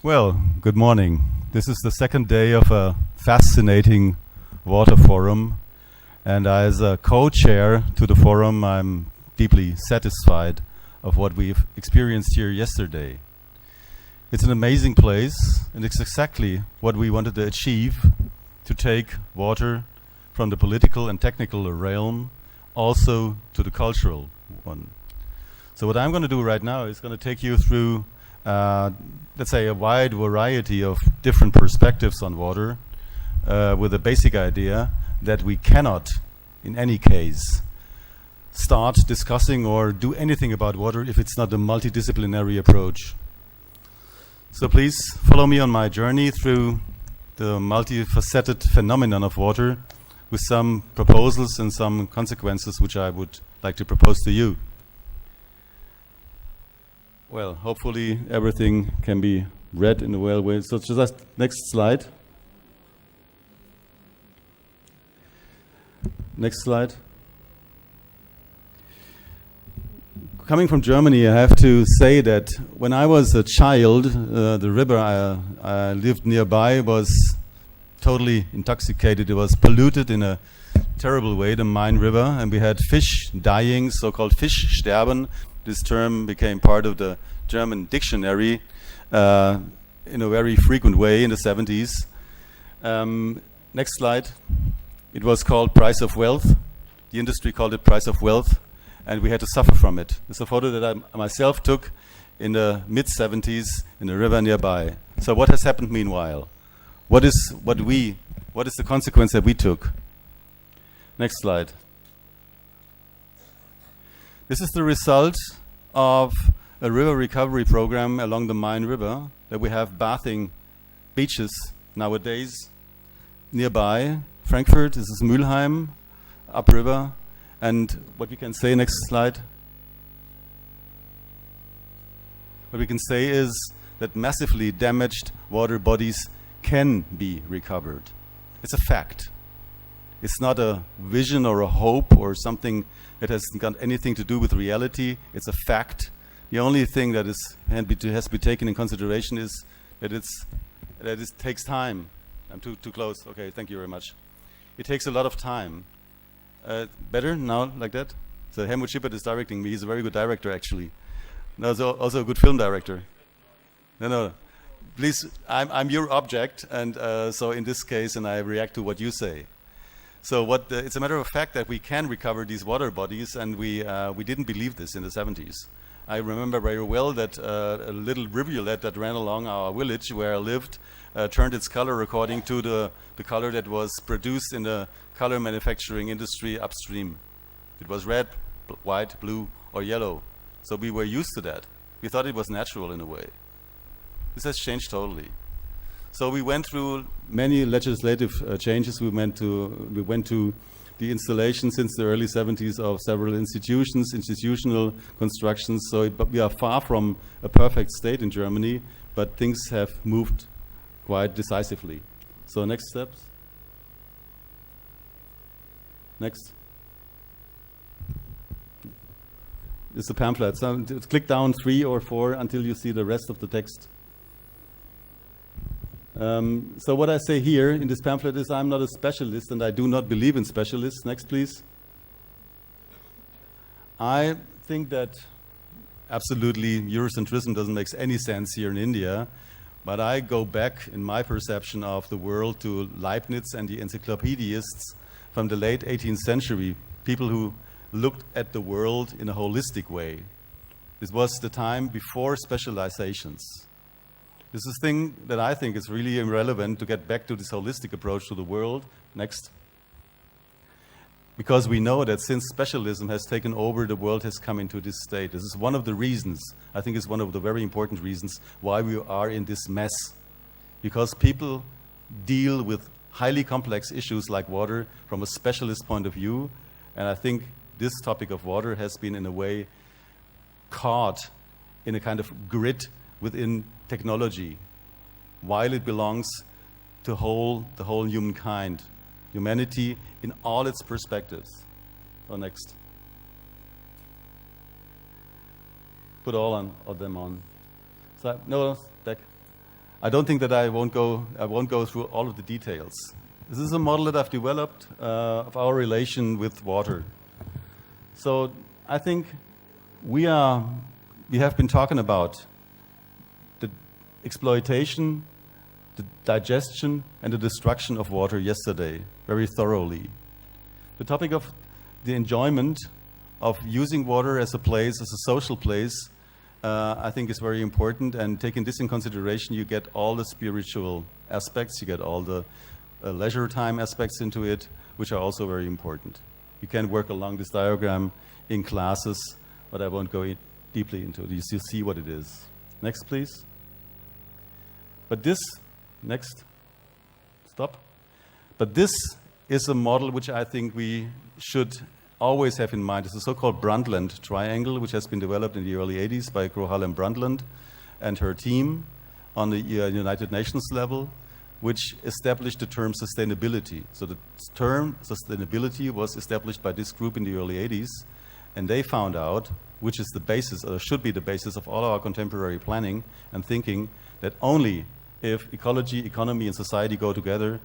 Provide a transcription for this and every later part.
Well, good morning. This is the second day of a fascinating water forum, and as a co-chair to the forum, I'm deeply satisfied of what we've experienced here yesterday. It's an amazing place, and it's exactly what we wanted to achieve, to take water from the political and technical realm also to the cultural one. So what I'm going to do right now is going to take you through let's say a wide variety of different perspectives on water with a basic idea that we cannot, in any case, start discussing or do anything about water if it's not a multidisciplinary approach. So please follow me on my journey through the multifaceted phenomenon of water with some proposals and some consequences which I would like to propose to you. Well, hopefully everything can be read in a well way. So just next slide. Next slide. Coming from Germany, I have to say that when I was a child, the river I lived nearby was totally intoxicated. It was polluted in a terrible way, the Main River, and we had fish dying, so-called Fischsterben. This term became part of the German dictionary in a very frequent way in the 70s. Next slide. It was called price of wealth. The industry called it price of wealth, and we had to suffer from it. It's a photo that I myself took in the mid-70s in a river nearby. So what has happened meanwhile? What is the consequence that we took? Next slide. This is the result of a river recovery program along the Main River, that we have bathing beaches nowadays nearby. Frankfurt, this is Mülheim, upriver, and what we can say, next slide. What we can say is that massively damaged water bodies can be recovered. It's a fact. It's not a vision or a hope or something that has got anything to do with reality. It's a fact. The only thing that has to be taken in consideration is that it takes time. I'm too close. Okay, thank you very much. It takes a lot of time. Better now, like that? So Helmut Schippert is directing me. He's a very good director, actually. No, also a good film director. No. Please, I'm your object, and so in this case, and I react to what you say. So it's a matter of fact that we can recover these water bodies, and we didn't believe this in the 70s. I remember very well that a little rivulet that ran along our village where I lived turned its color according to the color that was produced in the color manufacturing industry upstream. It was red, white, blue, or yellow. So we were used to that. We thought it was natural in a way. This has changed totally. So we went through many legislative changes. We went to the installation since the early 70s of several institutional constructions. So we are far from a perfect state in Germany, but things have moved quite decisively. So next steps. Next. It's a pamphlet. So click down 3 or 4 until you see the rest of the text. So what I say here in this pamphlet is I'm not a specialist, and I do not believe in specialists. Next, please. I think that absolutely Eurocentrism doesn't make any sense here in India, but I go back in my perception of the world to Leibniz and the encyclopedists from the late 18th century, people who looked at the world in a holistic way. This was the time before specializations. This is a thing that I think is really irrelevant to get back to this holistic approach to the world. Next. Because we know that since specialism has taken over, the world has come into this state. This is one of the reasons, I think it's one of the very important reasons, why we are in this mess. Because people deal with highly complex issues like water from a specialist point of view, and I think this topic of water has been, in a way, caught in a kind of grid within technology, while it belongs to the whole humankind, humanity in all its perspectives. So next. Put all of them on. So, no, back. I don't think that I won't go through all of the details. This is a model that I've developed of our relation with water. So I think we have been talking about the exploitation, the digestion, and the destruction of water yesterday very thoroughly. The topic of the enjoyment of using water as a place, as a social place, I think is very important, and taking this in consideration, you get all the spiritual aspects, you get all the leisure time aspects into it, which are also very important. You can work along this diagram in classes, but I won't go deeply into it. You see what it is. Next, please. But this, next, stop. But this is a model which I think we should always have in mind. It's the so-called Brundtland Triangle, which has been developed in the early 80s by Gro Harlem Brundtland and her team on the United Nations level, which established the term sustainability. So the term sustainability was established by this group in the early 80s, and they found out, which is the basis, or should be the basis of all our contemporary planning and thinking, that only if ecology, economy, and society go together,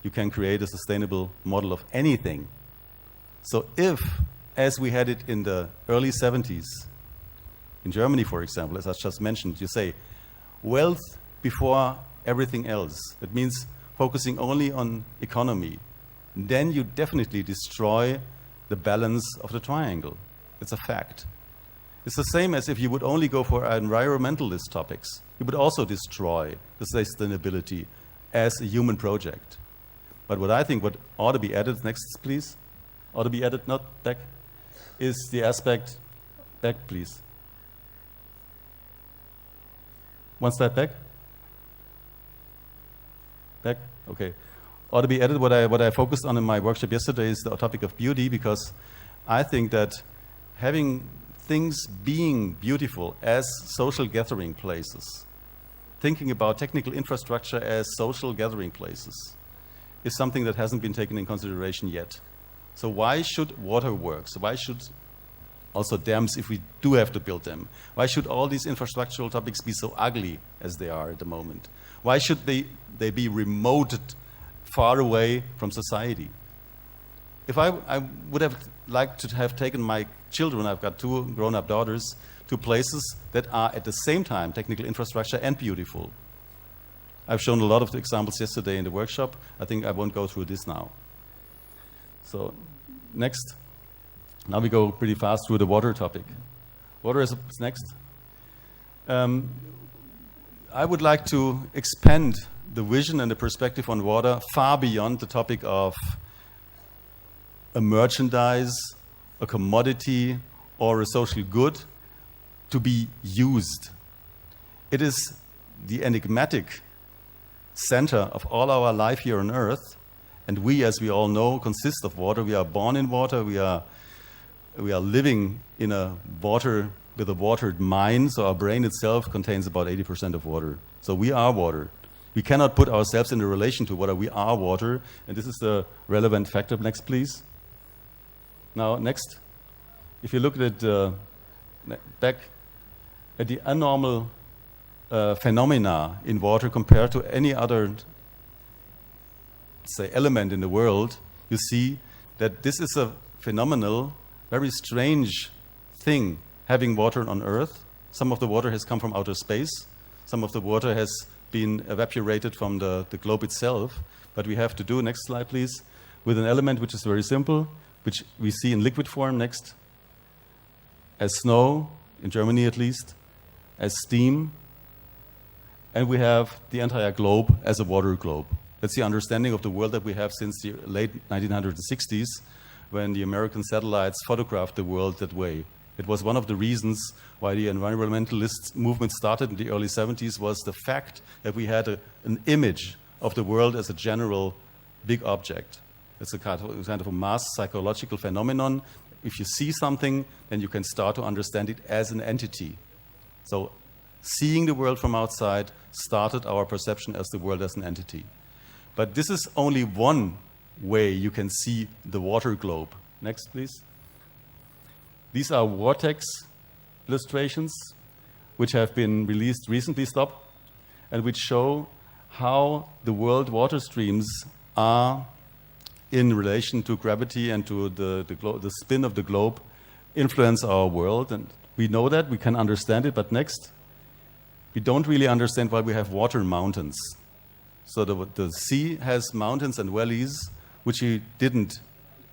you can create a sustainable model of anything. So if, as we had it in the early 70s, in Germany, for example, as I just mentioned, you say, wealth before everything else, that means focusing only on economy, then you definitely destroy the balance of the triangle. It's a fact. It's the same as if you would only go for environmentalist topics. You would also destroy the sustainability as a human project. But what I think what ought to be added, next please, ought to be added, not back, is the aspect, back please. One step back. Back, okay. Ought to be added, what I focused on in my workshop yesterday is the topic of beauty, because I think that having things being beautiful as social gathering places, thinking about technical infrastructure as social gathering places, is something that hasn't been taken in consideration yet. So why should waterworks, why should also dams, if we do have to build them, why should all these infrastructural topics be so ugly as they are at the moment? Why should they be remoted far away from society? If I would have liked to have taken my children, I've got two grown-up daughters, to places that are at the same time technical infrastructure and beautiful. I've shown a lot of the examples yesterday in the workshop. I think I won't go through this now. So, next. Now we go pretty fast through the water topic. Water is next. I would like to expand the vision and the perspective on water far beyond the topic of a merchandise, a commodity, or a social good to be used. It is the enigmatic center of all our life here on Earth, and we, as we all know, consist of water. We are born in water. We are living in a water with a watered mind. So our brain itself contains about 80% of water. So we are water. We cannot put ourselves in a relation to water. We are water, and this is the relevant factor. Next, please. Now, next. If you look at back at the abnormal phenomena in water compared to any other, say, element in the world, you see that this is a phenomenal, very strange thing, having water on Earth. Some of the water has come from outer space. Some of the water has been evaporated from the globe itself. But we have to do, next slide please, with an element which is very simple, which we see in liquid form, next, as snow, in Germany at least, as steam, and we have the entire globe as a water globe. That's the understanding of the world that we have since the late 1960s, when the American satellites photographed the world that way. It was one of the reasons why the environmentalist movement started in the early 70s, was the fact that we had an image of the world as a general big object. It's a kind of a mass psychological phenomenon. If you see something, then you can start to understand it as an entity. So seeing the world from outside started our perception as the world as an entity. But this is only one way you can see the water globe. Next, please. These are vortex illustrations, which have been released recently. Stop. and which show how the world water streams are in relation to gravity and to the spin of the globe influence our world. And we know that, we can understand it, but next, we don't really understand why we have water mountains. So the sea has mountains and valleys, which we didn't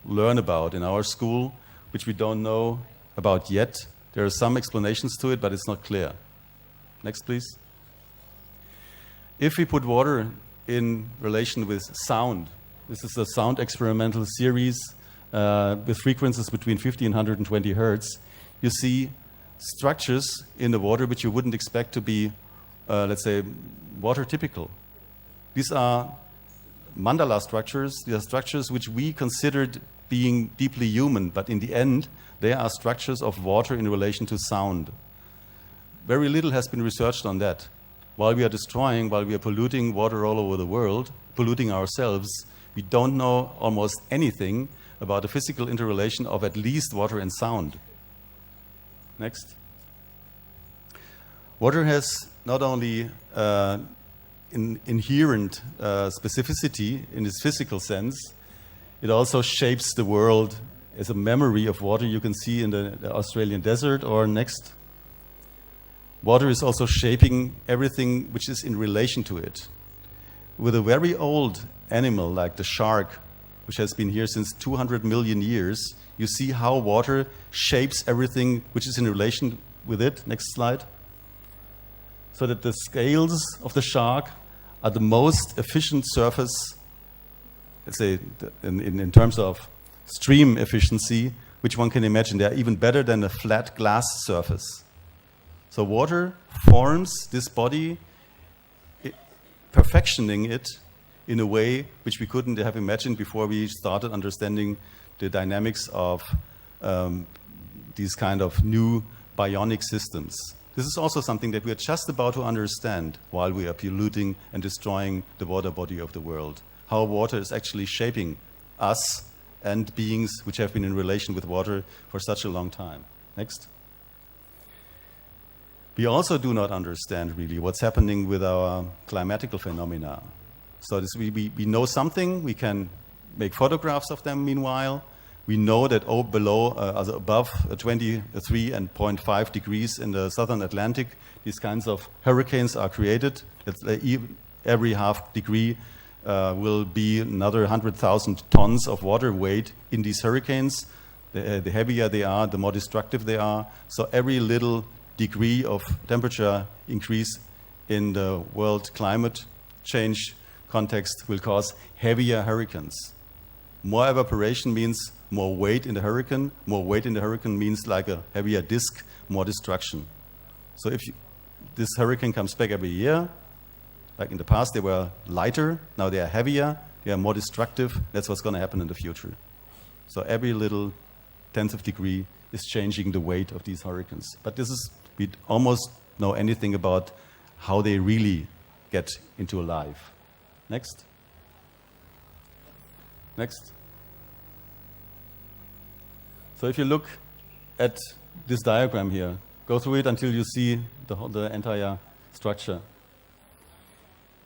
learn about in our school, which we don't know about yet. There are some explanations to it, but it's not clear. Next, please. If we put water in relation with sound, this is a sound experimental series with frequencies between 50 and 120 hertz, you see structures in the water which you wouldn't expect to be, let's say, water typical. These are mandala structures. These are structures which we considered being deeply human, but in the end, they are structures of water in relation to sound. Very little has been researched on that. While we are destroying, while we are polluting water all over the world, polluting ourselves, we don't know almost anything about the physical interrelation of at least water and sound. Next. Water has not only inherent specificity in its physical sense, it also shapes the world as a memory of water you can see in the Australian desert. Or next. Water is also shaping everything which is in relation to it. With a very old animal like the shark, which has been here since 200 million years, you see how water shapes everything which is in relation with it. Next slide. So that the scales of the shark are the most efficient surface, let's say, in terms of stream efficiency, which one can imagine. They are even better than a flat glass surface. So water forms this body, perfectioning it in a way which we couldn't have imagined before we started understanding the dynamics of these kind of new bionic systems. This is also something that we are just about to understand while we are polluting and destroying the water body of the world. How water is actually shaping us and beings which have been in relation with water for such a long time. Next. We also do not understand really what's happening with our climatical phenomena. So we know something, we can make photographs of them meanwhile. We know that above 23.5 degrees in the southern Atlantic, these kinds of hurricanes are created. Every half degree will be another 100,000 tons of water weight in these hurricanes. The heavier they are, the more destructive they are. So every little degree of temperature increase in the world climate change context will cause heavier hurricanes. More evaporation means more weight in the hurricane. More weight in the hurricane means like a heavier disk, more destruction. So if this hurricane comes back every year, like in the past they were lighter, now they are heavier, they are more destructive, that's what's going to happen in the future. So every little tenth of degree is changing the weight of these hurricanes. But we almost know anything about how they really get into life. Next. Next. So if you look at this diagram here, go through it until you see the entire structure.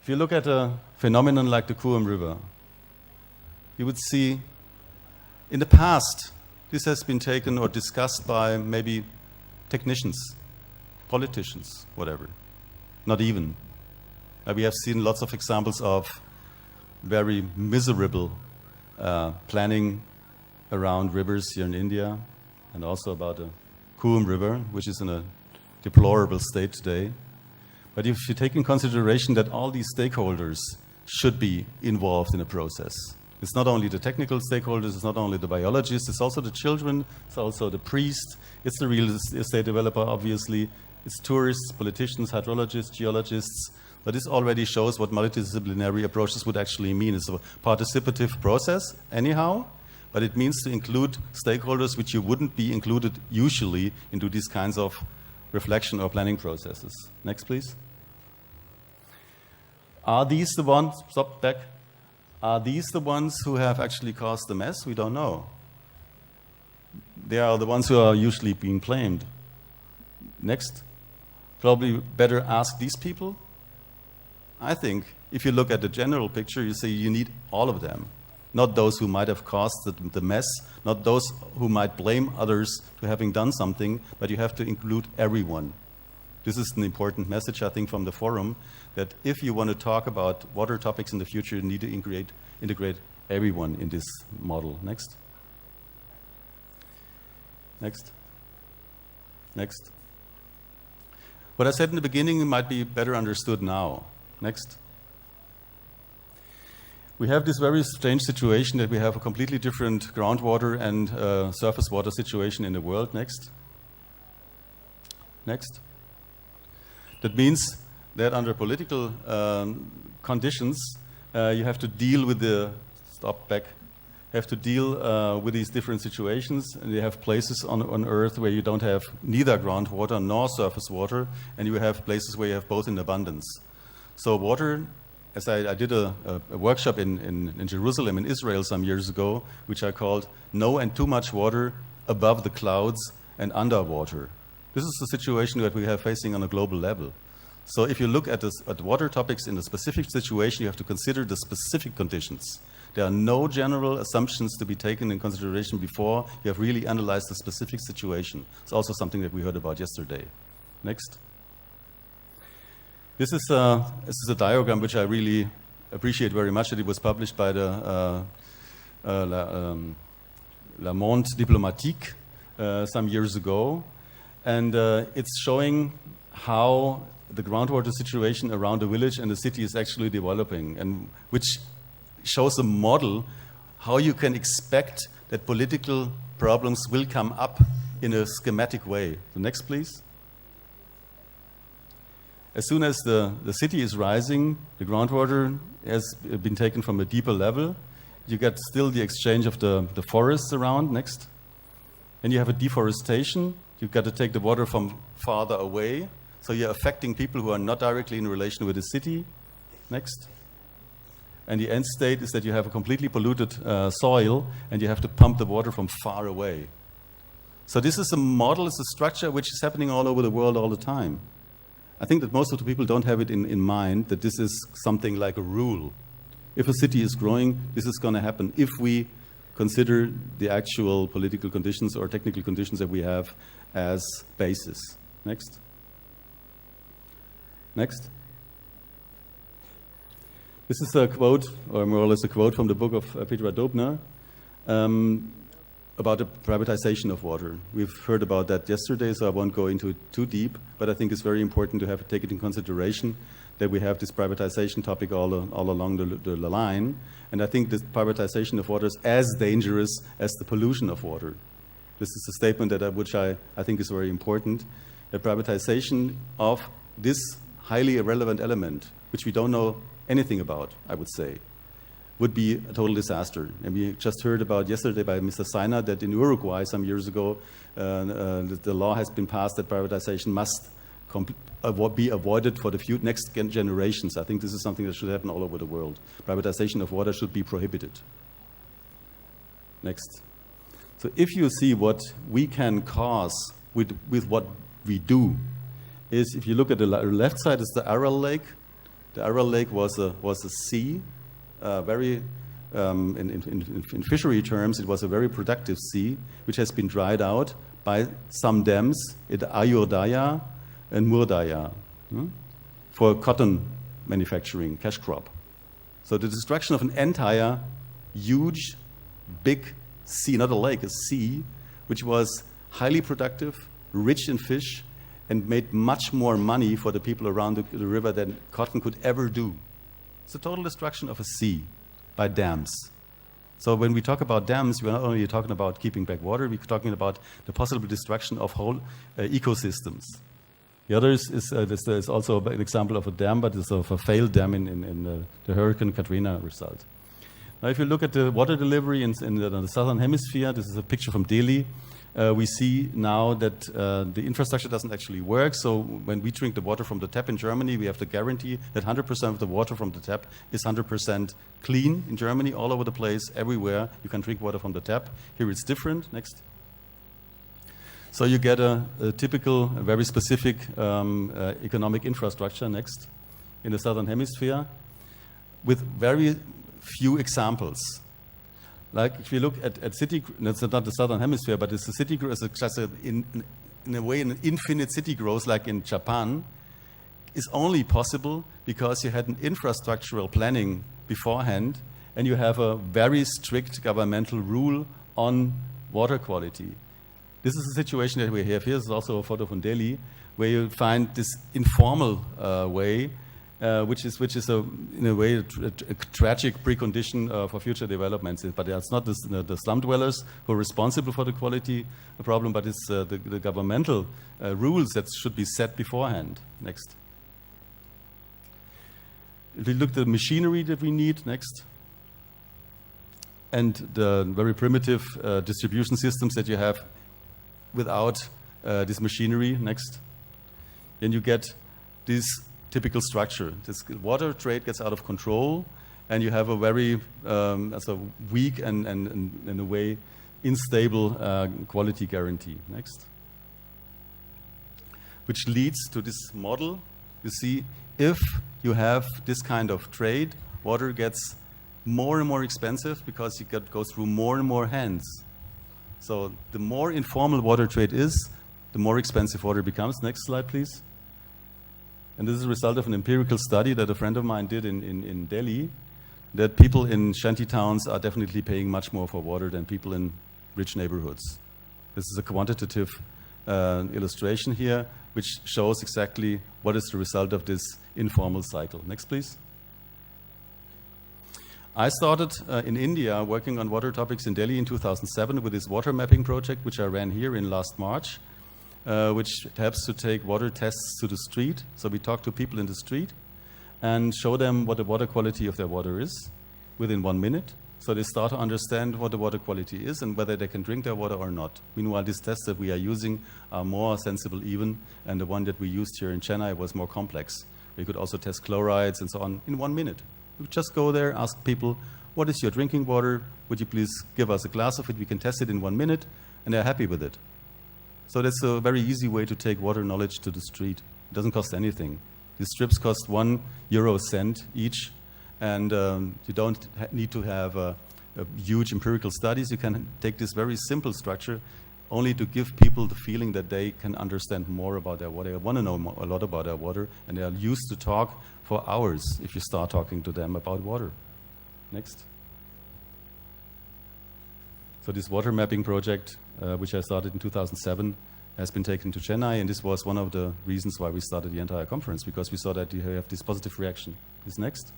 If you look at a phenomenon like the Coom River, you would see in the past this has been taken or discussed by maybe technicians, politicians, whatever. Not even. We have seen lots of examples of very miserable planning around rivers here in India, and also about the Coom River, which is in a deplorable state today. But if you take in consideration that all these stakeholders should be involved in a process, it's not only the technical stakeholders, it's not only the biologists, it's also the children, it's also the priest, it's the real estate developer, obviously, it's tourists, politicians, hydrologists, geologists. But this already shows what multidisciplinary approaches would actually mean. It's a participative process, anyhow, but it means to include stakeholders which you wouldn't be included usually into these kinds of reflection or planning processes. Next, please. Are these the ones, stop back, are these the ones who have actually caused the mess? We don't know. They are the ones who are usually being blamed. Next. Probably better ask these people. I think if you look at the general picture, you say you need all of them. Not those who might have caused the mess, not those who might blame others for having done something, but you have to include everyone. This is an important message, I think, from the forum, that if you want to talk about water topics in the future, you need to integrate everyone in this model. Next. Next. Next. What I said in the beginning might be better understood now. Next. We have this very strange situation that we have a completely different groundwater and surface water situation in the world. Next. Next. That means that under political conditions, you have to deal with with these different situations, and you have places on Earth where you don't have neither groundwater nor surface water, and you have places where you have both in abundance. So water, as I did a workshop in Jerusalem, in Israel some years ago, which I called No and Too Much Water Above the Clouds and Underwater. This is the situation that we are facing on a global level. So if you look at water topics in a specific situation, you have to consider the specific conditions. There are no general assumptions to be taken in consideration before you have really analyzed the specific situation. It's also something that we heard about yesterday. Next. This is a diagram which I really appreciate very much, that it was published by the Le Monde Diplomatique some years ago. And it's showing how the groundwater situation around the village and the city is actually developing, and which shows a model how you can expect that political problems will come up in a schematic way. The next, please. As soon as the city is rising, the groundwater has been taken from a deeper level. You get still the exchange of the forests around. Next. And you have a deforestation. You've got to take the water from farther away. So you're affecting people who are not directly in relation with the city. Next. And the end state is that you have a completely polluted soil, and you have to pump the water from far away. So this is a model, it's a structure which is happening all over the world all the time. I think that most of the people don't have it in mind that this is something like a rule. If a city is growing, this is going to happen if we consider the actual political conditions or technical conditions that we have as basis. Next. Next. This is a quote, or more or less a quote from the book of Petra Dobner about the privatization of water. We've heard about that yesterday, so I won't go into it too deep, but I think it's very important to take it in consideration that we have this privatization topic all along the line. And I think this privatization of water is as dangerous as the pollution of water. This is a statement which I think is very important. The privatization of this highly irrelevant element, which we don't know anything about, I would say, would be a total disaster. And we just heard about yesterday by Mr. Seiner that in Uruguay some years ago, the law has been passed that privatization must be avoided for the next generations. I think this is something that should happen all over the world. Privatization of water should be prohibited. Next. So if you see what we can cause with what we do, is if you look at the left side is the Aral Lake. The Aral Lake was a sea, in fishery terms, it was a very productive sea, which has been dried out by some dams at Adyar and Murdaya for cotton manufacturing, cash crop. So the destruction of an entire huge, big sea, not a lake, a sea, which was highly productive, rich in fish, and made much more money for the people around the river than cotton could ever do. It's a total destruction of a sea by dams. So when we talk about dams, we're not only talking about keeping back water, we're talking about the possible destruction of whole ecosystems. The other is also an example of a dam, but it's of a failed dam in the Hurricane Katrina result. Now, if you look at the water delivery in the southern hemisphere, this is a picture from Delhi. We see now that the infrastructure doesn't actually work. So when we drink the water from the tap in Germany, we have the guarantee that 100% of the water from the tap is 100% clean in Germany, all over the place, everywhere. You can drink water from the tap. Here it's different. Next. So you get a typical, very specific economic infrastructure. Next. in the southern hemisphere with very few examples. Like if you look at city, that's not the southern hemisphere, but it's a city growth, it's just in a way an infinite city growth like in Japan, is only possible because you had an infrastructural planning beforehand and you have a very strict governmental rule on water quality. This is the situation that we have here. This is also a photo from Delhi, where you find this informal way, which is in a way a tragic precondition for future developments. But it's not the slum dwellers who are responsible for the quality problem, but it's the governmental rules that should be set beforehand. Next. If we look at the machinery that we need, next, and the very primitive distribution systems that you have without this machinery, next, then you get this typical structure. This water trade gets out of control, and you have a very weak and in a way unstable quality guarantee. Next. Which leads to this model. You see, if you have this kind of trade, water gets more and more expensive because it goes through more and more hands. So the more informal water trade is, the more expensive water becomes. Next slide, please. And this is a result of an empirical study that a friend of mine did in Delhi, that people in shanty towns are definitely paying much more for water than people in rich neighborhoods. This is a quantitative illustration here, which shows exactly what is the result of this informal cycle. Next, please. I started in India working on water topics in Delhi in 2007 with this water mapping project, which I ran here in last March, which helps to take water tests to the street. So we talk to people in the street and show them what the water quality of their water is within 1 minute. So they start to understand what the water quality is and whether they can drink their water or not. Meanwhile, these tests that we are using are more sensible even, and the one that we used here in Chennai was more complex. We could also test chlorides and so on in 1 minute. We just go there, ask people, what is your drinking water? Would you please give us a glass of it? We can test it in 1 minute, and they're happy with it. So that's a very easy way to take water knowledge to the street. It doesn't cost anything. These strips cost 1 euro cent each, and you don't need to have huge empirical studies. You can take this very simple structure only to give people the feeling that they can understand more about their water. They want to know a lot about their water, and they are used to talk for hours if you start talking to them about water. Next. So this water mapping project, which I started in 2007, has been taken to Chennai, and this was one of the reasons why we started the entire conference, because we saw that you have this positive reaction. This next.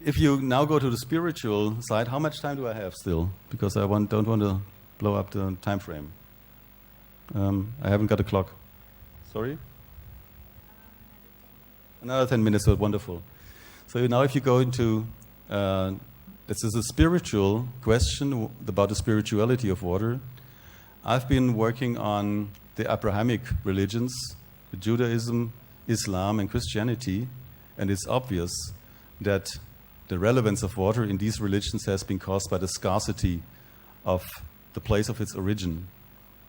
If you now go to the spiritual side, how much time do I have still? Because I don't want to blow up the time frame. I haven't got a clock. Sorry? Another 10 minutes, so wonderful. So now if you go into, this is a spiritual question about the spirituality of water. I've been working on the Abrahamic religions, Judaism, Islam, and Christianity, and it's obvious that the relevance of water in these religions has been caused by the scarcity of the place of its origin.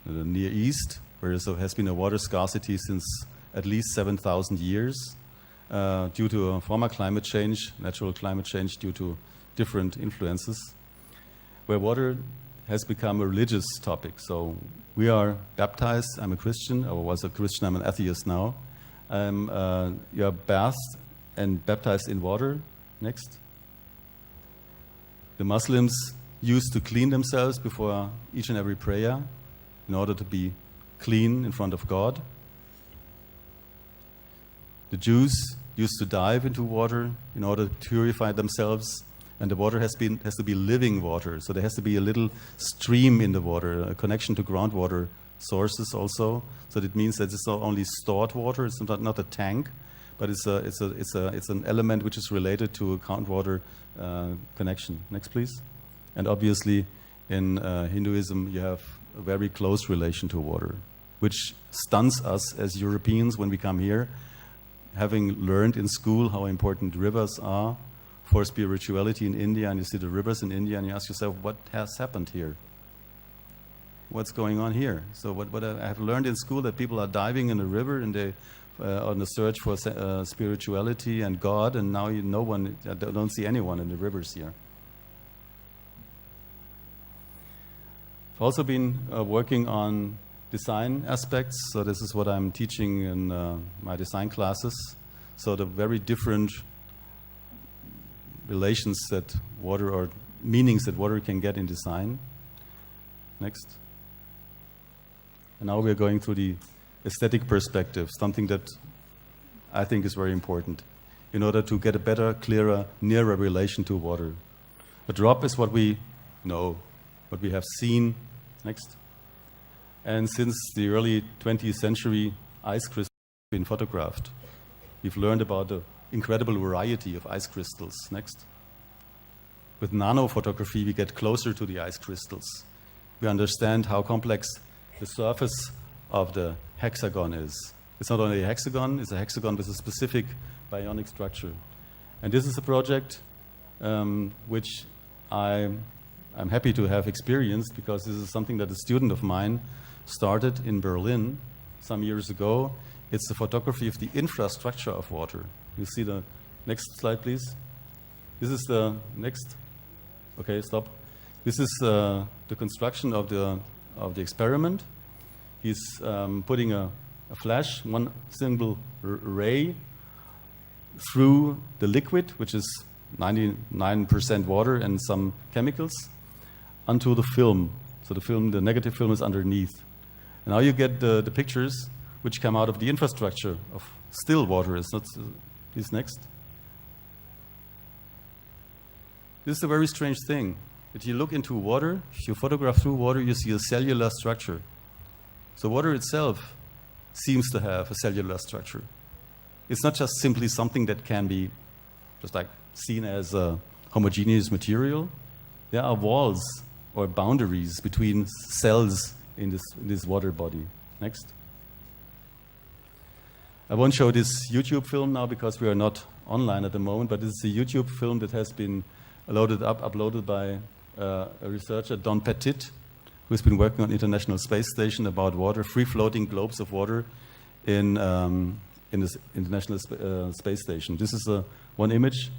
In the Near East, where there has been a water scarcity since at least 7,000 years due to a former climate change, natural climate change due to different influences, where water has become a religious topic. So we are baptized. I'm a Christian. I was a Christian. I'm an atheist now. You are bathed and baptized in water. Next. The Muslims used to clean themselves before each and every prayer in order to be clean in front of God. The Jews used to dive into water in order to purify themselves, and the water has to be living water. So there has to be a little stream in the water, a connection to groundwater sources also. So that means that it's not only stored water, it's not a tank, but it's an element which is related to a groundwater connection. Next, please. And obviously, in Hinduism, you have a very close relation to water, which stuns us as Europeans when we come here, having learned in school how important rivers are for spirituality in India, and you see the rivers in India, and you ask yourself, what has happened here? what's going on here. So what I have learned in school, that people are diving in a river and they on the search for spirituality and God, and now no one, I don't see anyone in the rivers here. I've also been working on design aspects, so this is what I'm teaching in my design classes. So the very different relations that water, or meanings that water can get in design. Next. And now we're going through the aesthetic perspective, something that I think is very important in order to get a better, clearer, nearer relation to water. A drop is what we know, what we have seen. Next. And since the early 20th century, ice crystals have been photographed. We've learned about the incredible variety of ice crystals. Next. With nanophotography, we get closer to the ice crystals. We understand how complex the surface of the hexagon is. It's not only a hexagon, it's a hexagon with a specific bionic structure. And this is a project which I'm happy to have experienced, because this is something that a student of mine started in Berlin some years ago. It's the photography of the infrastructure of water. You see the next slide, please. This is the next. Okay, stop. This is the construction of the experiment. He's putting a flash, one single ray, through the liquid, which is 99% water and some chemicals, onto the film. So the film, the negative film, is underneath. And now you get the pictures which come out of the infrastructure of still water. It's not. This next. This is a very strange thing. If you look into water, if you photograph through water, you see a cellular structure. So water itself seems to have a cellular structure. It's not just simply something that can be just like seen as a homogeneous material. There are walls or boundaries between cells in this water body. Next. I won't show this YouTube film now because we are not online at the moment, but this is a YouTube film that has been uploaded by a researcher, Don Petit, who's been working on International Space Station about water, free-floating globes of water in this International Space Station. This is one image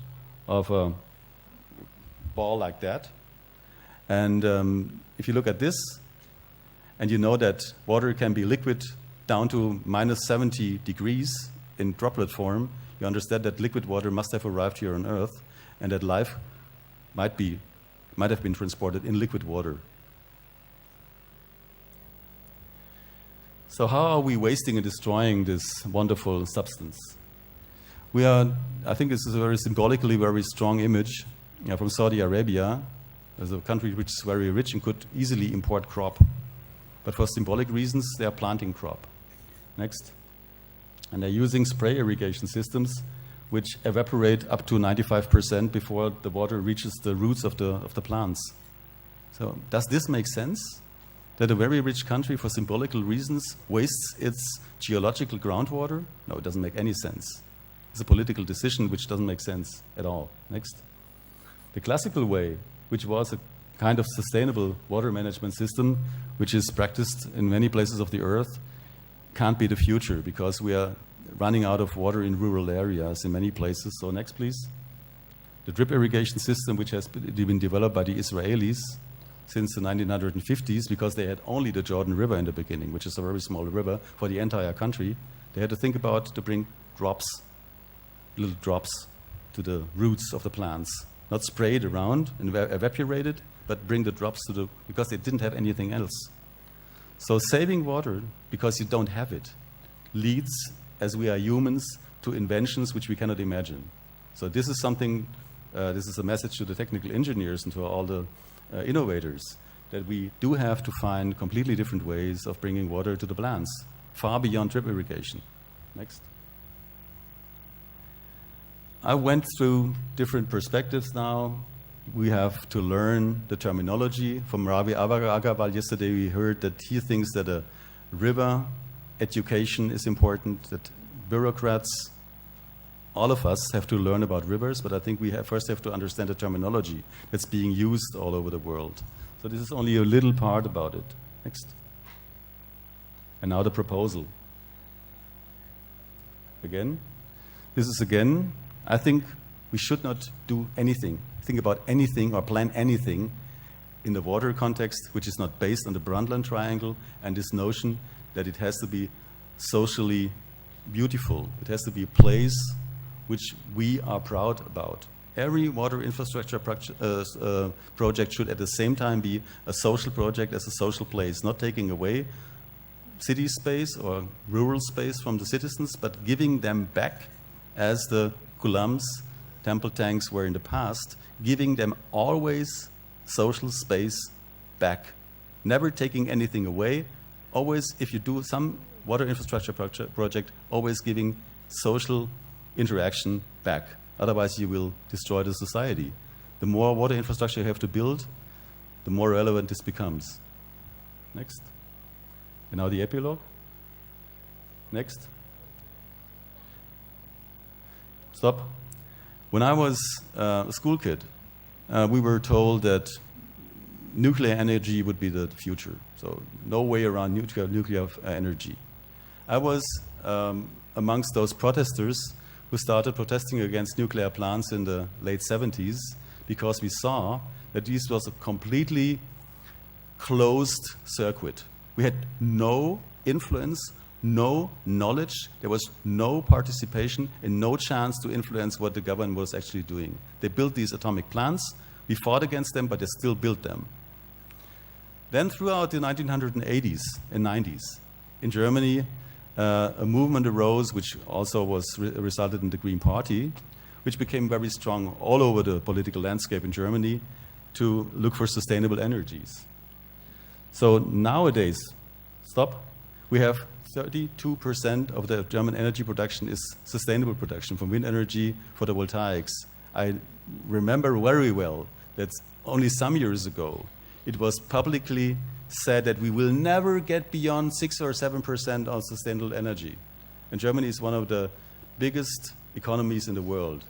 of a ball like that. And if you look at this, and you know that water can be liquid down to minus 70 degrees in droplet form, you understand that liquid water must have arrived here on Earth, and that life might have been transported in liquid water. So how are we wasting and destroying this wonderful substance? I think this is a very symbolically very strong image from Saudi Arabia, as a country which is very rich and could easily import crop. But for symbolic reasons, they are planting crop. Next. And they're using spray irrigation systems which evaporate up to 95% before the water reaches the roots of the plants. So does this make sense? That a very rich country, for symbolical reasons, wastes its geological groundwater? No, it doesn't make any sense. It's a political decision which doesn't make sense at all. Next. The classical way, which was a kind of sustainable water management system, which is practiced in many places of the earth, can't be the future because we are running out of water in rural areas in many places. So next, please. The drip irrigation system, which has been developed by the Israelis since the 1950s, because they had only the Jordan River in the beginning, which is a very small river for the entire country. They had to think about to bring little drops to the roots of the plants, not spray it around and evaporate it, but bring the drops because they didn't have anything else. So saving water, because you don't have it, leads, as we are humans, to inventions which we cannot imagine. So this is something, this is a message to the technical engineers and to all the innovators, that we do have to find completely different ways of bringing water to the plants, far beyond drip irrigation. Next. I went through different perspectives now. We have to learn the terminology. From Ravi Agarwal yesterday we heard that he thinks that a river education is important, that bureaucrats, all of us have to learn about rivers, but I think we first have to understand the terminology that's being used all over the world. So this is only a little part about it. Next. And now the proposal. Again, this is again, I think we should not do anything, think about anything or plan anything in the water context which is not based on the Brundtland Triangle and this notion that it has to be socially beautiful. It has to be a place which we are proud about. Every water infrastructure project should at the same time be a social project as a social place, not taking away city space or rural space from the citizens, but giving them back as the kulams, temple tanks were in the past, giving them always social space back. Never taking anything away, always, if you do some water infrastructure project, always giving social interaction back. Otherwise you will destroy the society. The more water infrastructure you have to build, the more relevant this becomes. Next. And now the epilogue. Next. Stop. When I was a school kid, we were told that nuclear energy would be the future. So no way around nuclear energy. I was amongst those protesters who started protesting against nuclear plants in the late 70s because we saw that this was a completely closed circuit. We had no influence, no knowledge, there was no participation and no chance to influence what the government was actually doing. They built these atomic plants, we fought against them, but they still built them. Then throughout the 1980s and 90s, in Germany, a movement arose which also resulted in the Green Party, which became very strong all over the political landscape in Germany to look for sustainable energies. So nowadays, we have 32% of the German energy production is sustainable production from wind energy, photovoltaics. I remember very well that only some years ago it was publicly said that we will never get beyond 6 or 7% of sustainable energy. And Germany is one of the biggest economies in the world.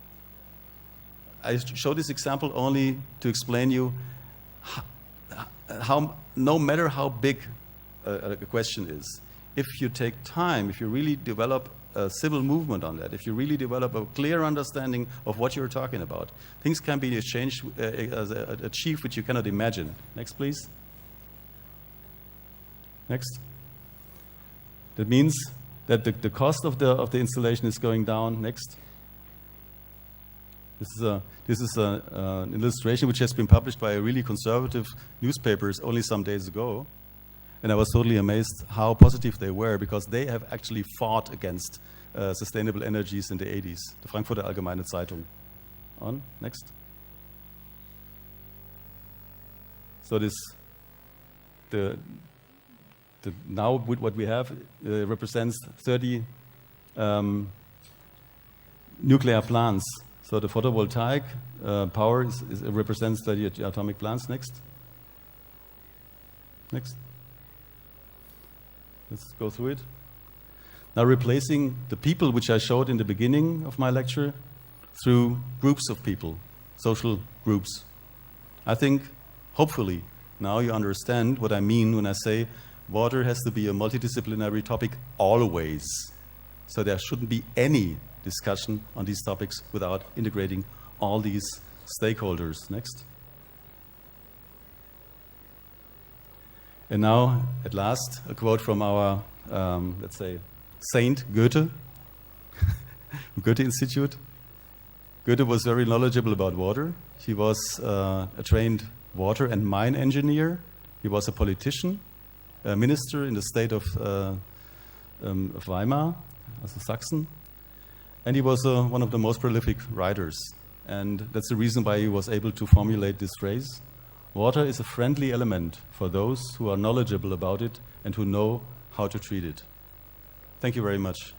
I show this example only to explain you how no matter how big a question is, if you take time, if you really develop a civil movement on that, if you really develop a clear understanding of what you're talking about, things can be achieved which you cannot imagine. Next, please. Next. That means that the cost of the installation is going down. Next. This is an illustration which has been published by a really conservative newspapers only some days ago. And I was totally amazed how positive they were because they have actually fought against sustainable energies in the 80s. The Frankfurter Allgemeine Zeitung. On, next. So now what we have represents 30 nuclear plants. So the photovoltaic power represents 30 atomic plants. Next. Next. Let's go through it. Now replacing the people which I showed in the beginning of my lecture through groups of people, social groups. I think, hopefully, now you understand what I mean when I say water has to be a multidisciplinary topic always. So there shouldn't be any discussion on these topics without integrating all these stakeholders. Next. And now, at last, a quote from our, let's say, Saint Goethe, Goethe Institute. Goethe was very knowledgeable about water. He was a trained water and mine engineer. He was a politician, a minister in the state of Weimar, also Sachsen. And he was one of the most prolific writers. And that's the reason why he was able to formulate this phrase. Water is a friendly element for those who are knowledgeable about it and who know how to treat it. Thank you very much.